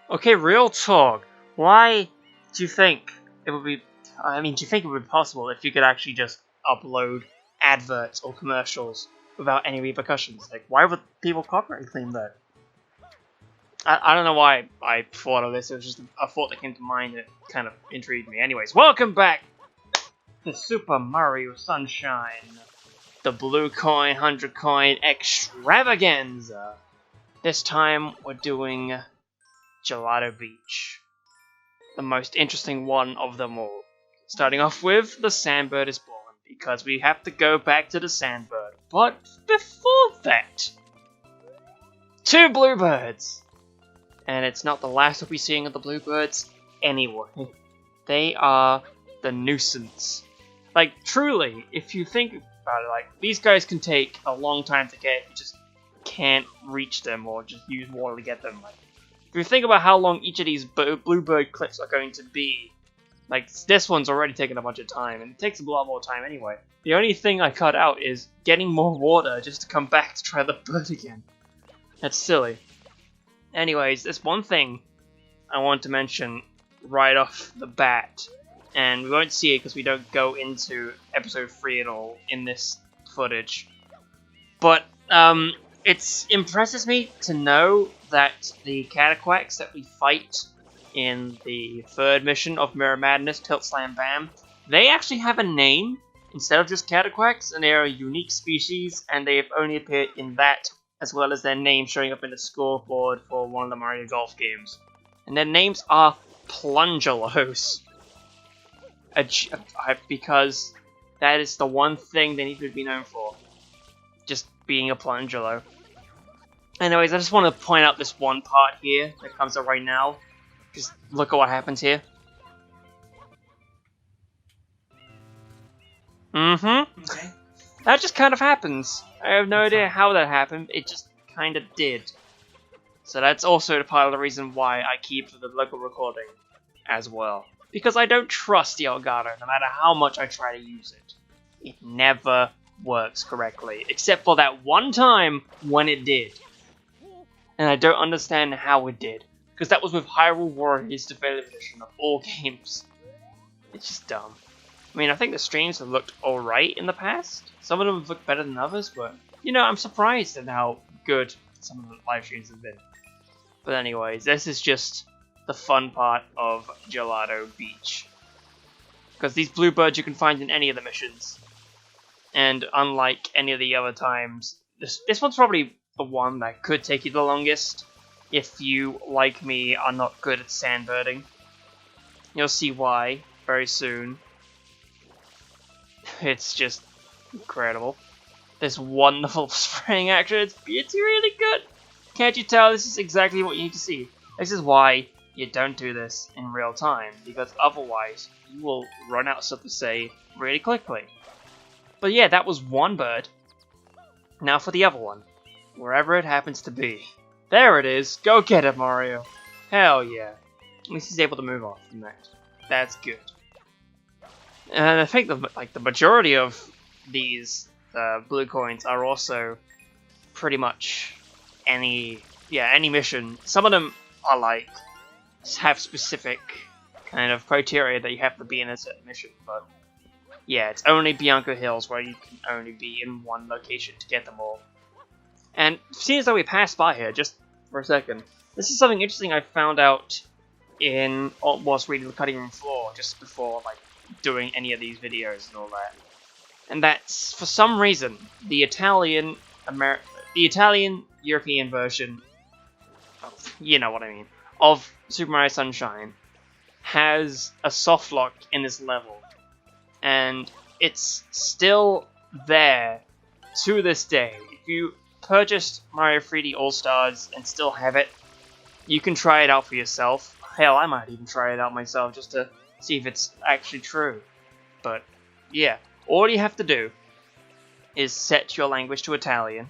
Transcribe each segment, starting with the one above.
Okay, real talk. Why do you think it would be... do you think it would be possible if you could actually just upload adverts or commercials without any repercussions? Like, why would people copyright claim that? I don't know why I thought of this. It was just a thought that came to mind and it kind of intrigued me. Anyways, welcome back to Super Mario Sunshine, the Blue Coin 100 Coin Extravaganza. This time we're doing Gelato Beach, the most interesting one of them all. Starting off with the Sandbird is born, because we have to go back to the Sandbird. But before that, two bluebirds! And it's not the last we'll be seeing of the bluebirds anyway. They are the nuisance. Like, truly, if you think about it, like, these guys can take a long time to get, you just can't reach them or just use water to get them. Like, if you think about how long each of these bluebird clips are going to be, like, this one's already taken a bunch of time, and it takes a lot more time anyway. The only thing I cut out is getting more water just to come back to try the bird again. That's silly. Anyways, there's one thing I want to mention right off the bat, and we won't see it because we don't go into episode 3 at all in this footage. But it impresses me to know that the Cataquacks that we fight in the third mission of Mirror Madness, Tilt Slam Bam, they actually have a name instead of just Cataquacks, and they are a unique species, and they have only appeared in that, as well as their name showing up in the scoreboard for one of the Mario Golf games. And their names are Plungelos. Because that is the one thing they need to be known for. Just being a Plungelo. Anyways, I just want to point out this one part here that comes up right now. Just look at what happens here. Okay. That just kind of happens. I have no idea how that happened, it just kind of did. So that's also part of the reason why I keep the local recording as well. Because I don't trust the Elgato, no matter how much I try to use it. It never works correctly, except for that one time when it did. And I don't understand how it did, because that was with Hyrule Warriors Definitive Edition of all games. It's just dumb. I mean, I think the streams have looked alright in the past. Some of them have looked better than others, but, you know, I'm surprised at how good some of the live streams have been. But anyways, this is just the fun part of Gelato Beach. Because these bluebirds you can find in any of the missions. And unlike any of the other times, this one's probably the one that could take you the longest if you, like me, are not good at sandbirding. You'll see why very soon. It's just incredible. This wonderful spraying action, it's really good. Can't you tell this is exactly what you need to see? This is why you don't do this in real time, because otherwise you will run out of stuff to say really quickly. But yeah, that was one bird. Now for the other one. Wherever it happens to be. There it is. Go get it, Mario. Hell yeah. At least he's able to move off from that. That's good. And I think the majority of these blue coins are also pretty much any mission. Some of them are like have specific kind of criteria that you have to be in a certain mission, but yeah, it's only Bianco Hills where you can only be in one location to get them all. And seeing as though we passed by here just for a second, this is something interesting I found out whilst reading the cutting room floor just before like doing any of these videos and all that. And that's, for some reason, the Italian European version of, you know what I mean, of Super Mario Sunshine has a soft lock in this level. And it's still there to this day. If you purchased Mario 3D All-Stars and still have it, you can try it out for yourself. Hell, I might even try it out myself just to see if it's actually true. But yeah, all you have to do is set your language to Italian,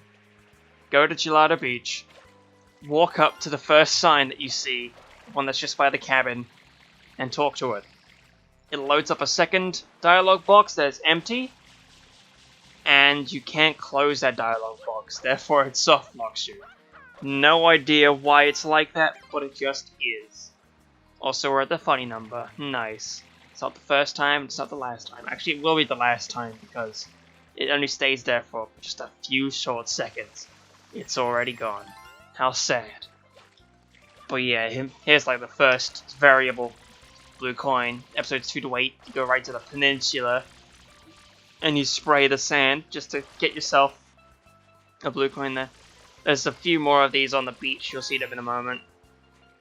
go to Gelato Beach, walk up to the first sign that you see, the one that's just by the cabin, and talk to it. It loads up a second dialogue box that is empty, and you can't close that dialogue box, therefore it soft locks you. No idea why it's like that, but it just is. Also, we're at the funny number. Nice. It's not the first time, it's not the last time. Actually, it will be the last time because it only stays there for just a few short seconds. It's already gone. How sad. But yeah, here's like the first variable blue coin. Episodes 2 to 8, you go right to the peninsula and you spray the sand just to get yourself a blue coin there. There's a few more of these on the beach, you'll see them in a moment.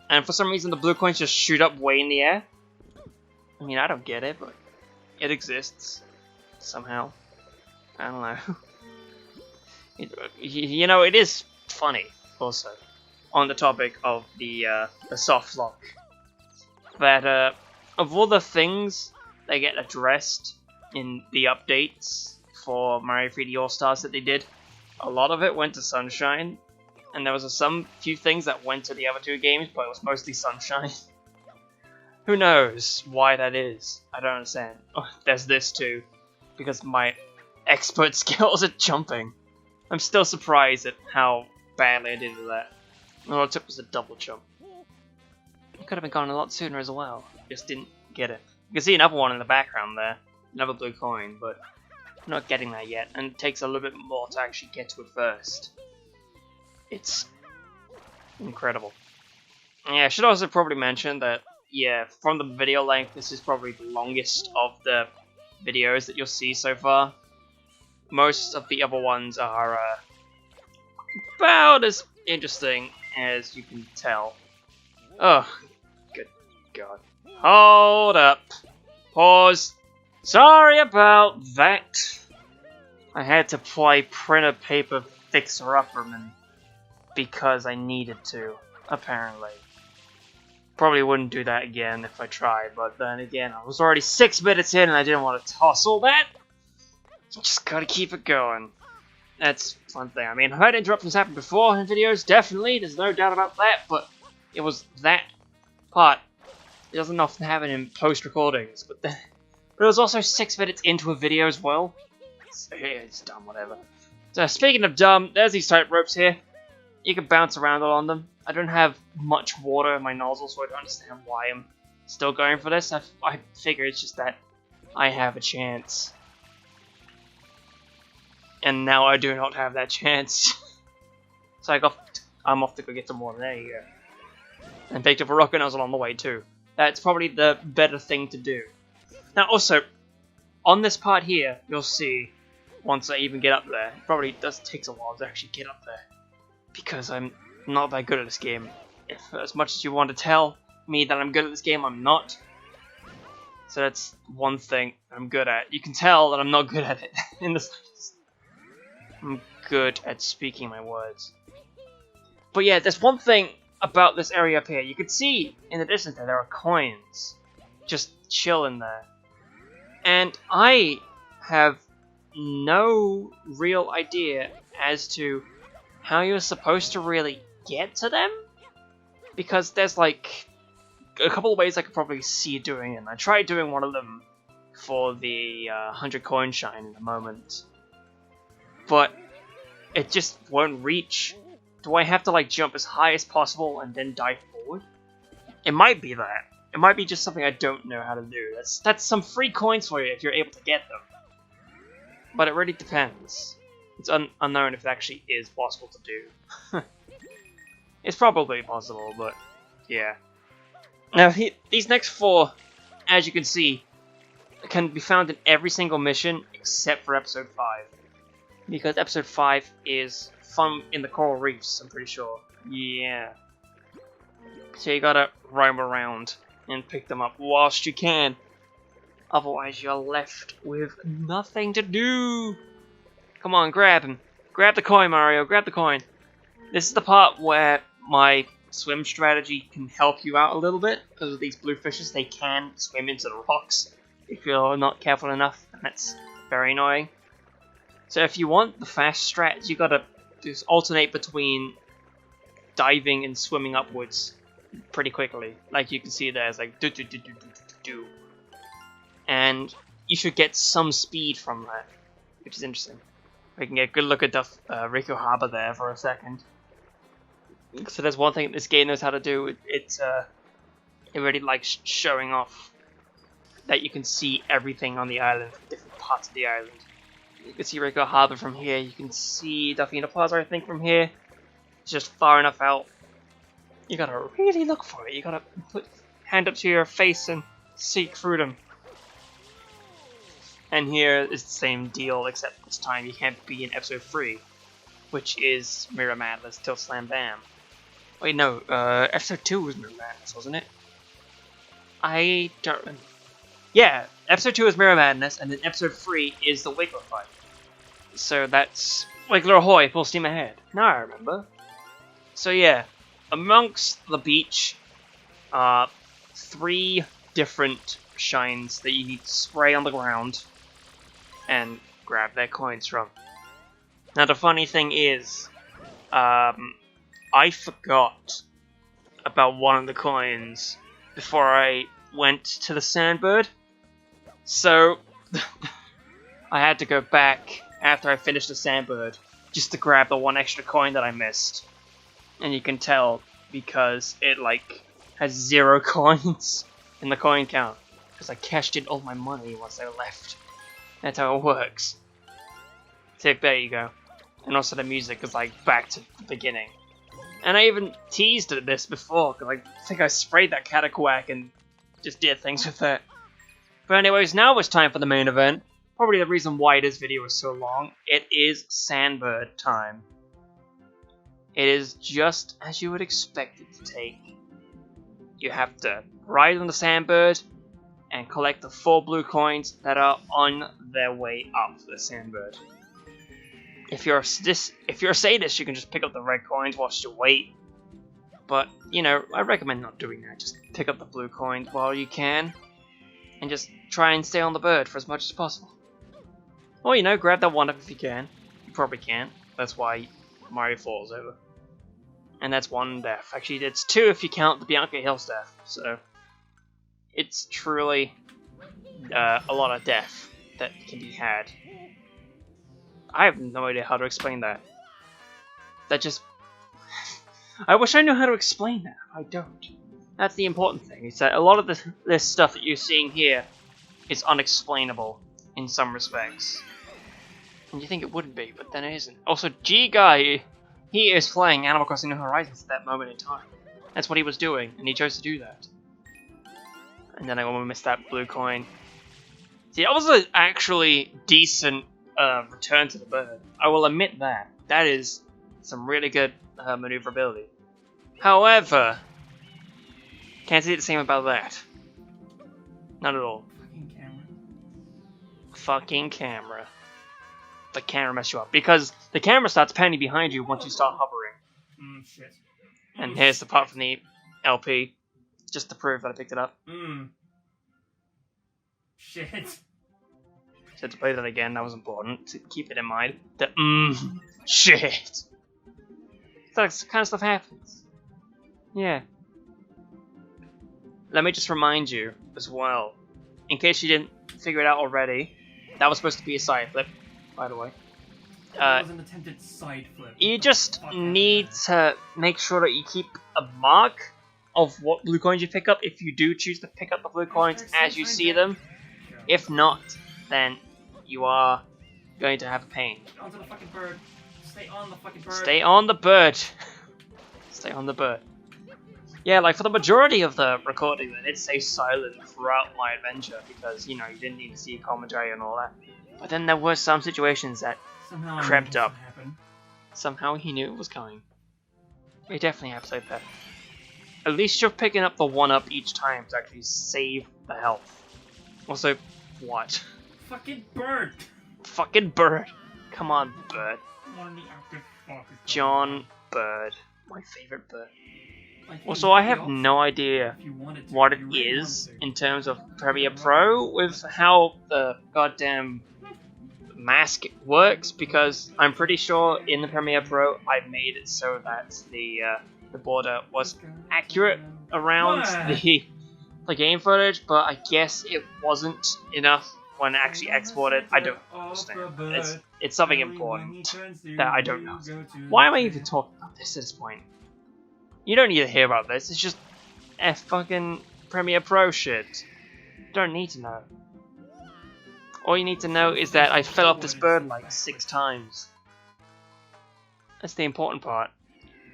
And for some reason the blue coins just shoot up way in the air. I mean, I don't get it, but it exists. Somehow. I don't know. You know, it is funny, also, on the topic of the soft lock. That, of all the things that get addressed in the updates for Mario 3D All-Stars that they did, a lot of it went to Sunshine, and there was some few things that went to the other two games, but it was mostly Sunshine. Who knows why that is? I don't understand. Oh, there's this too, because my expert skills at jumping. I'm still surprised at how badly I did with that. All it took was a double jump. It could have been gone a lot sooner as well. Just didn't get it. You can see another one in the background there. Another blue coin, but I'm not getting that yet, and it takes a little bit more to actually get to it first. It's incredible. Yeah, I should also probably mention that, yeah, from the video length, this is probably the longest of the videos that you'll see so far. Most of the other ones are about as interesting as you can tell. Oh, good God. Hold up. Pause. Sorry about that. I had to play printer paper fixer-upperman because I needed to, apparently. Probably wouldn't do that again if I tried, but then again, I was already 6 minutes in and I didn't want to toss all that. Just gotta keep it going. That's one thing. I mean, I've had interruptions happen before in videos, definitely, there's no doubt about that, but it was that part. It doesn't often happen in post-recordings, but it was also 6 minutes into a video as well. So, yeah, it's dumb, whatever. So, speaking of dumb, there's these tight ropes here. You can bounce around on them. I don't have much water in my nozzle, so I don't understand why I'm still going for this. I figure it's just that I have a chance. And now I do not have that chance. So I'm off to go get some water. There you go. And picked up a rocket nozzle on the way too. That's probably the better thing to do. Now also, on this part here, you'll see, once I even get up there, it probably does take a while to actually get up there. Because I'm not that good at this game. If as much as you want to tell me that I'm good at this game, I'm not. So that's one thing I'm good at. You can tell that I'm not good at it in the slightest. I'm good at speaking my words. But yeah, there's one thing about this area up here. You can see in the distance there are coins just chilling there. And I have no real idea as to how you're supposed to really get to them. Because there's like a couple of ways I could probably see doing it. And I tried doing one of them for the 100 coin shine in a moment. But it just won't reach. Do I have to like jump as high as possible and then dive forward? It might be that. It might be just something I don't know how to do. That's some free coins for you if you're able to get them. But it really depends. It's unknown if it actually is possible to do. It's probably possible, but yeah. Now these next 4, as you can see, can be found in every single mission except for episode 5. Because episode 5 is fun in the coral reefs, I'm pretty sure. Yeah. So you gotta roam around and pick them up whilst you can. Otherwise you're left with nothing to do. Come on, grab him. Grab the coin, Mario. Grab the coin. This is the part where my swim strategy can help you out a little bit. Because with these blue fishes, they can swim into the rocks if you're not careful enough. And that's very annoying. So if you want the fast strats, you gotta just alternate between diving and swimming upwards pretty quickly. Like you can see there, it's like do. And you should get some speed from that, which is interesting. We can get a good look at Rico Harbor there for a second. So there's one thing this game knows how to do. It really likes showing off that you can see everything on the island, different parts of the island. You can see Rico Harbor from here. You can see Delfina Plaza, I think, from here. It's just far enough out. You gotta really look for it. You gotta put hand up to your face and seek through them. And here is the same deal, except this time you can't be in episode 3, which is Mirror Madness till Slam Bam. Wait, no, episode 2 was Mirror Madness, wasn't it? I don't remember. Yeah, episode 2 is Mirror Madness, and then episode 3 is the Wiggler fight. So that's Wiggler Ahoy, full steam ahead. Now I remember. So yeah, amongst the beach, 3 different shines that you need to spray on the ground and grab their coins from. Now the funny thing is, I forgot about one of the coins before I went to the Sandbird, so I had to go back after I finished the Sandbird just to grab the one extra coin that I missed. And you can tell because it like has 0 coins in the coin count because I cashed in all my money once I left. That's how it works. So there you go. And also the music is like back to the beginning. And I even teased at this before because I think I sprayed that Cataquack and just did things with it. But anyways, now it's time for the main event. Probably the reason why this video is so long. It is Sandbird time. It is just as you would expect it to take. You have to ride on the Sandbird and collect the 4 blue coins that are on their way up the Sandbird. If you're a sadist, you can just pick up the red coins whilst you wait. But, you know, I recommend not doing that. Just pick up the blue coins while you can. And just try and stay on the bird for as much as possible. Or, you know, grab that 1-up if you can. You probably can. That's why Mario falls over. And that's 1 death. Actually, it's 2 if you count the Bianca Hills death. So, it's truly a lot of death that can be had. I have no idea how to explain that. That just... I wish I knew how to explain that. I don't. That's the important thing. Is that a lot of this stuff that you're seeing here is unexplainable in some respects. And you think it wouldn't be, but then it isn't. Also, G-Guy, he is playing Animal Crossing New Horizons at that moment in time. That's what he was doing, and he chose to do that. And then I almost missed that blue coin. See, that was an actually decent return to the bird. I will admit that. That is some really good maneuverability. However, can't say the same about that. Not at all. Fucking camera. Fucking camera. The camera messed you up. Because the camera starts panning behind you once you start hovering. Shit. And here's the part from the LP. Just to prove that I picked it up. Shit. So to play that again, that was important. To keep it in mind. The shit. That kind of stuff happens. Yeah. Let me just remind you as well, in case you didn't figure it out already, that was supposed to be a side flip, by the way. That was an attempted side flip. You just need to make sure that you keep a mark of what blue coins you pick up if you do choose to pick up the blue coins as you see them. If not, then you are going to have a pain. Onto the fucking bird. Stay on the fucking bird. Stay on the bird. Stay on the bird. Yeah, like for the majority of the recording, then it stays silent throughout my adventure because, you know, you didn't need to see a commentary and all that. But then there were some situations that Somehow crept up. Happen. Somehow he knew it was coming. It definitely happens like that. At least you're picking up the 1-up each time to actually save the health. Also, what? Fucking bird! Fucking bird! Come on, bird. One of the active fuckers. John Bird. My favorite bird. Also, I have no idea what it is in terms of Premiere Pro with how the goddamn mask works, because I'm pretty sure in the Premiere Pro I made it so that the border was accurate around the game footage, but I guess it wasn't enough when I actually exported. I don't understand. It's something important that I don't know. Why am I even talking about this at this point? You don't need to hear about this. It's just fucking Premiere Pro shit. Don't need to know. All you need to know is that I fell off this bird like 6 times. That's the important part.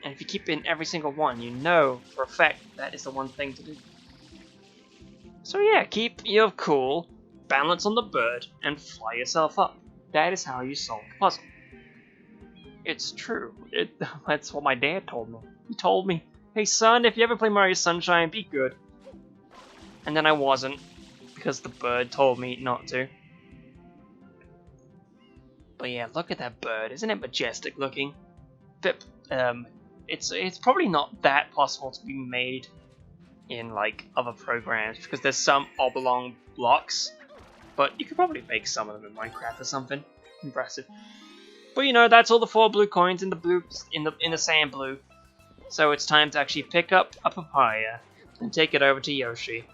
And if you keep in every single one, you know for a fact that is the one thing to do. So yeah, keep your cool, balance on the bird, and fly yourself up. That is how you solve the puzzle. It's true. That's what my dad told me. He told me, hey son, if you ever play Mario Sunshine, be good. And then I wasn't, because the bird told me not to. But yeah, look at that bird. Isn't it majestic looking? But, it's probably not that possible to be made in like other programs because there's some oblong blocks, but you could probably make some of them in Minecraft or something. Impressive. But you know, that's all the 4 blue coins in the sand blue. So it's time to actually pick up a papaya and take it over to Yoshi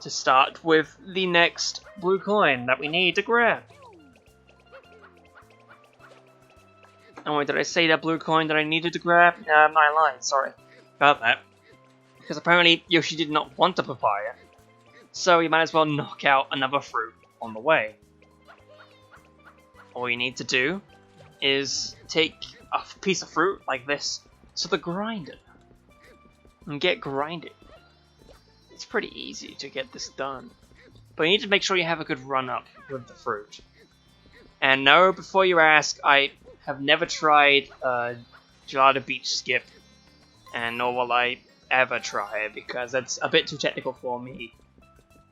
to start with the next blue coin that we need to grab. Oh wait, did I say that blue coin that I needed to grab? I lied, sorry about that. Because apparently Yoshi did not want a papaya, so you might as well knock out another fruit on the way. All you need to do is take a piece of fruit like this to the grinder and get grinded. It's pretty easy to get this done, but you need to make sure you have a good run up with the fruit. And no, before you ask, I have never tried Gelato Beach skip, and nor will I ever try it because that's a bit too technical for me.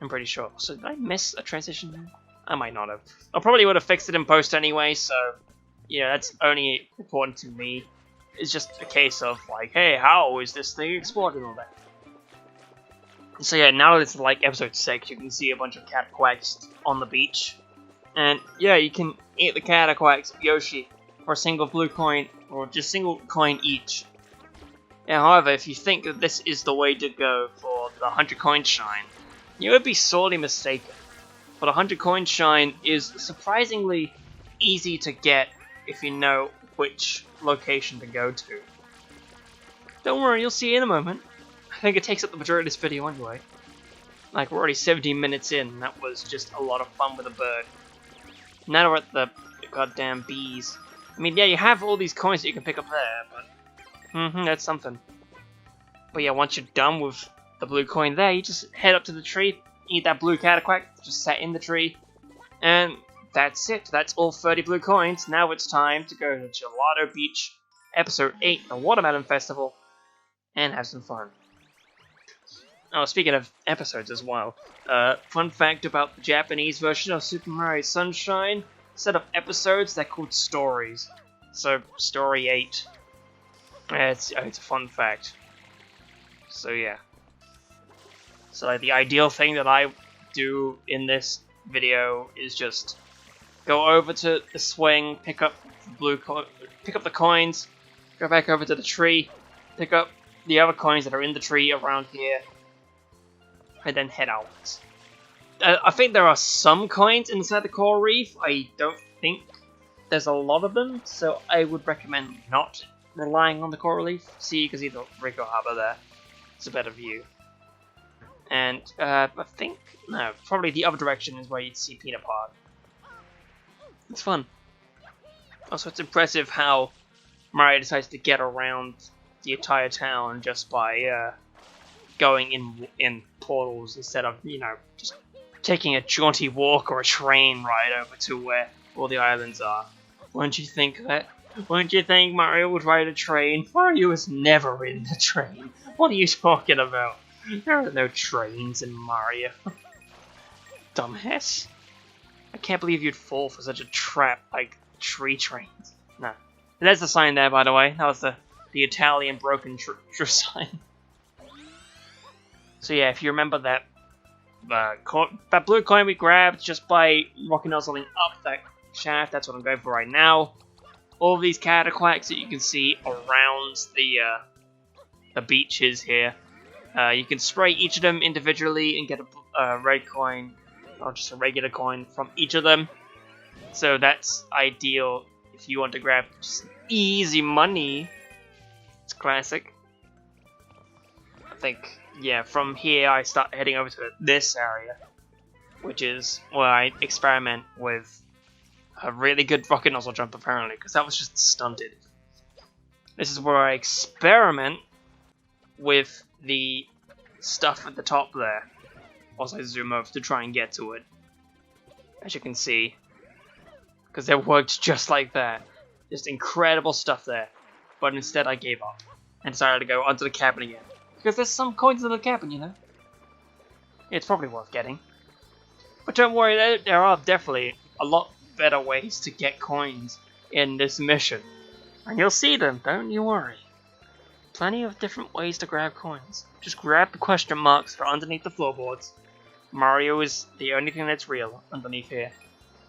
I'm pretty sure. So did I miss a transition there? I might not have. I probably would have fixed it in post anyway, so yeah, that's only important to me. It's just a case of like, hey, how is this thing explored and all that. So yeah, now that it's like episode 6, you can see a bunch of cataquacks on the beach. And yeah, you can eat the cataquacks of Yoshi for a single blue coin, or just single coin each. Yeah, however, if you think that this is the way to go for the 100 coin shine, you would be sorely mistaken. But 100 coin shine is surprisingly easy to get if you know which location to go to. Don't worry, you'll see in a moment. I think it takes up the majority of this video anyway. Like, we're already 17 minutes in, and that was just a lot of fun with a bird. Now we're at the goddamn bees. I mean, yeah, you have all these coins that you can pick up there, but that's something. But yeah, once you're done with the blue coin there, you just head up to the tree, eat that blue cataquack, just sat in the tree, and that's it. That's all 30 blue coins. Now it's time to go to Gelato Beach, episode 8, the Watermelon Festival, and have some fun. Oh, speaking of episodes as well, fun fact about the Japanese version of Super Mario Sunshine, instead of episodes, they're called stories. So, story 8. It's a fun fact. So yeah. So like, the ideal thing that I do in this video is just go over to the swing, pick up the coins, go back over to the tree, pick up the other coins that are in the tree around here, and then head outwards. I think there are some coins inside the coral reef. I don't think there's a lot of them, so I would recommend not relying on the coral reef. See, you can see the Rico Harbor there. It's a better view. And I think, no, probably the other direction is where you'd see Peanut Park. It's fun. Also, it's impressive how Mario decides to get around the entire town just by going in portals instead of, you know, just taking a jaunty walk or a train ride over to where all the islands are. Wouldn't you think that? Wouldn't you think Mario would ride a train? Mario is never in the train. What are you talking about? There are no trains in Mario. Dumbass. I can't believe you'd fall for such a trap like tree trains. No. There's the sign there, by the way. That was the Italian broken sign. So yeah, if you remember that that blue coin we grabbed just by rocket nozzling up that shaft, that's what I'm going for right now. All of these cataquacks that you can see around the beaches here. You can spray each of them individually and get a red coin, or just a regular coin from each of them. So that's ideal if you want to grab just easy money. It's classic. think, yeah, from here I start heading over to this area, which is where I experiment with a really good rocket nozzle jump, apparently, because that was just stunted. This is where I experiment with the stuff at the top there, whilst I zoom over to try and get to it. As you can see, because it worked just like that. Just incredible stuff there. But instead I gave up and decided to go onto the cabin again. Because there's some coins in the cabin, you know. It's probably worth getting. But don't worry, there are definitely a lot better ways to get coins in this mission. And you'll see them, don't you worry. Plenty of different ways to grab coins. Just grab the question marks that are underneath the floorboards. Mario is the only thing that's real underneath here.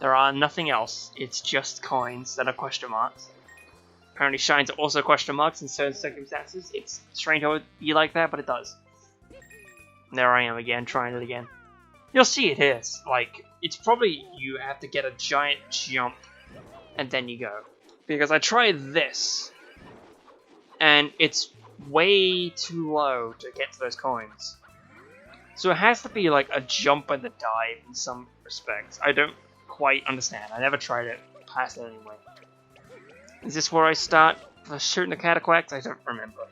There are nothing else, it's just coins that are question marks. Apparently shines are also question marks in certain circumstances. It's strange how it would be like that, but it does. There I am again, trying it again. You'll see it is. Like, it's probably you have to get a giant jump and then you go. Because I tried this, and it's way too low to get to those coins. So it has to be like a jump and a dive in some respects. I don't quite understand. I never tried it past it anyway. Is this where I start shooting the cataquacs? I don't remember.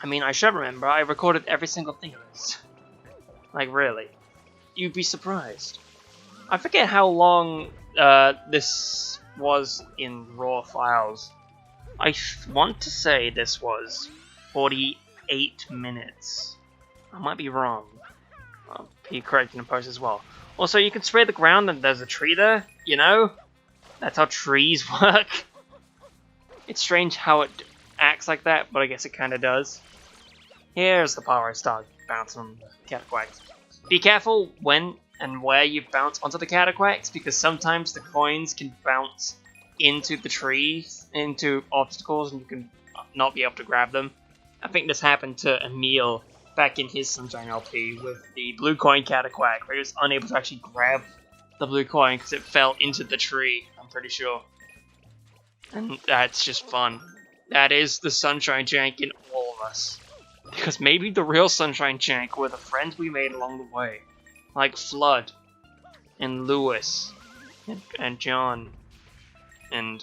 I mean, I should remember. I recorded every single thing of this. Like, really. You'd be surprised. I forget how long this was in raw files. I want to say this was 48 minutes. I might be wrong. I'll be correcting the post as well. Also, you can spray the ground and there's a tree there, you know? That's how trees work. It's strange how it acts like that, but I guess it kinda does. Here's the part where I start bouncing on the cataquacs. Be careful when and where you bounce onto the cataquacs, because sometimes the coins can bounce into the trees, into obstacles, and you can not be able to grab them. I think this happened to Emil back in his Sunshine LP with the blue coin cataquac, where he was unable to actually grab the blue coin because it fell into the tree, I'm pretty sure. And that's just fun. That is the Sunshine Jank in all of us. Because maybe the real Sunshine Jank were the friends we made along the way. Like Flood, and Lewis, and John, and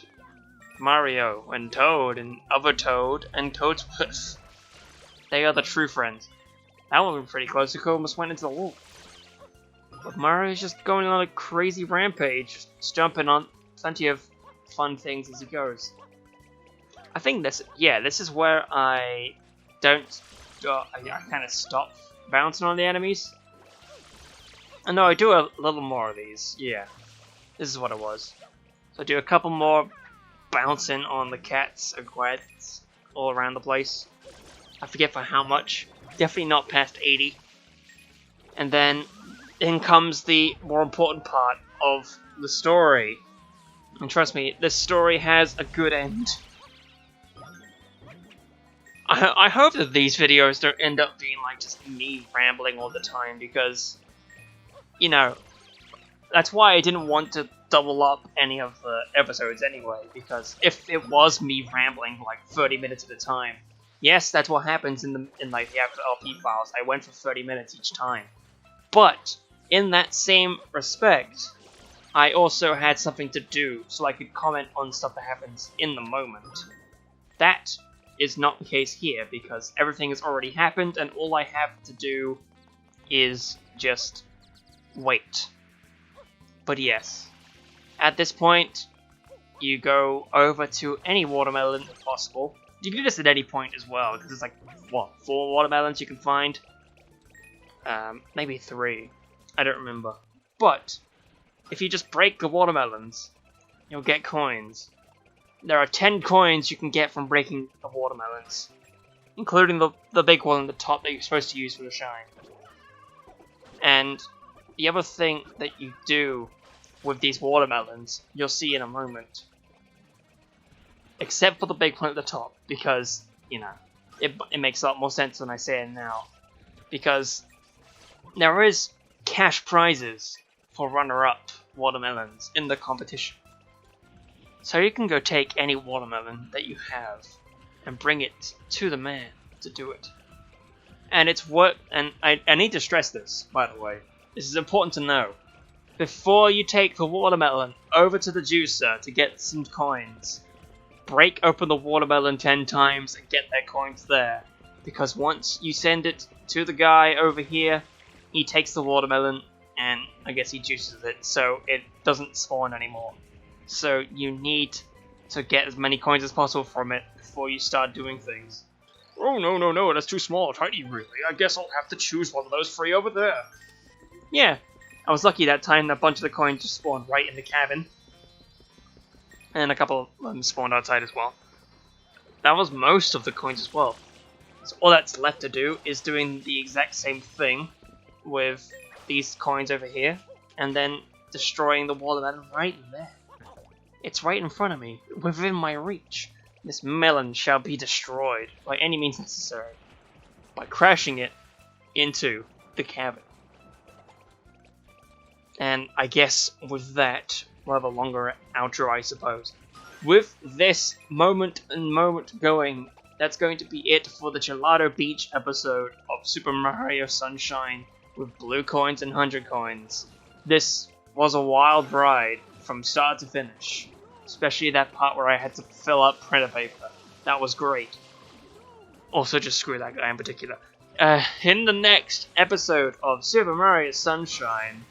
Mario, and Toad, and other Toad, and Toadsworth. They are the true friends. That one was pretty close. The almost went into the wall. But Mario's just going on a crazy rampage, just jumping on plenty of fun things as he goes. I think this is where I don't, I kind of stop bouncing on the enemies. And no, I do a little more of these, yeah. This is what it was. So I do a couple more bouncing on the cats and quads all around the place. I forget for how much. Definitely not past 80. And then in comes the more important part of the story. And trust me, this story has a good end. I hope that these videos don't end up being like just me rambling all the time, because, you know, that's why I didn't want to double up any of the episodes anyway, because if it was me rambling for like 30 minutes at a time, yes, that's what happens in like the actual LP files. I went for 30 minutes each time. But in that same respect, I also had something to do, so I could comment on stuff that happens in the moment. That is not the case here, because everything has already happened, and all I have to do is just wait. But yes, at this point, you go over to any watermelon if possible. You can do this at any point as well, because there's like, what, 4 watermelons you can find? Maybe 3. I don't remember. But if you just break the watermelons, you'll get coins. There are 10 coins you can get from breaking the watermelons, including the big one on the top that you're supposed to use for the shine. And the other thing that you do with these watermelons, you'll see in a moment. Except for the big one at the top, because, you know, it makes a lot more sense when I say it now. Because there is cash prizes for runner-up watermelons in the competition. So you can go take any watermelon that you have and bring it to the man to do it. And it's what, and I need to stress this, by the way. This is important to know. Before you take the watermelon over to the juicer to get some coins, break open the watermelon 10 times and get their coins there. Because once you send it to the guy over here, he takes the watermelon and I guess he juices it so it doesn't spawn anymore. So you need to get as many coins as possible from it before you start doing things. Oh no, that's too small, tiny really. I guess I'll have to choose one of those free over there. Yeah, I was lucky that time that a bunch of the coins just spawned right in the cabin. And a couple of them spawned outside as well. That was most of the coins as well. So all that's left to do is doing the exact same thing with these coins over here, and then destroying the watermelon right there. It's right in front of me, within my reach. This melon shall be destroyed by any means necessary, by crashing it into the cabin. And I guess with that, we'll have a longer outro, I suppose. With this moment going, that's going to be it for the Gelato Beach episode of Super Mario Sunshine with blue coins and 100 coins. This was a wild ride from start to finish, especially that part where I had to fill up printer paper. That was great. Also, just screw that guy in particular. In the next episode of Super Mario Sunshine,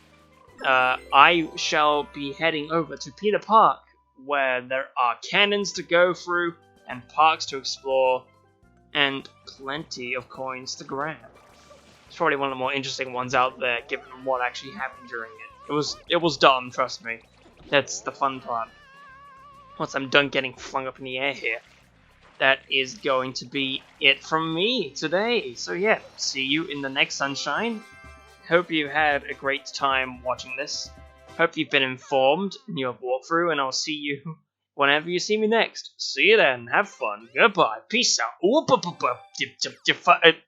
I shall be heading over to Peter Park, where there are cannons to go through, and parks to explore, and plenty of coins to grab. It's probably one of the more interesting ones out there, given what actually happened during it. It was dumb, trust me. That's the fun part. Once I'm done getting flung up in the air here, that is going to be it from me today. So yeah, see you in the next Sunshine. Hope you had a great time watching this. Hope you've been informed in your walkthrough, and I'll see you whenever you see me next. See you then. Have fun. Goodbye. Peace out.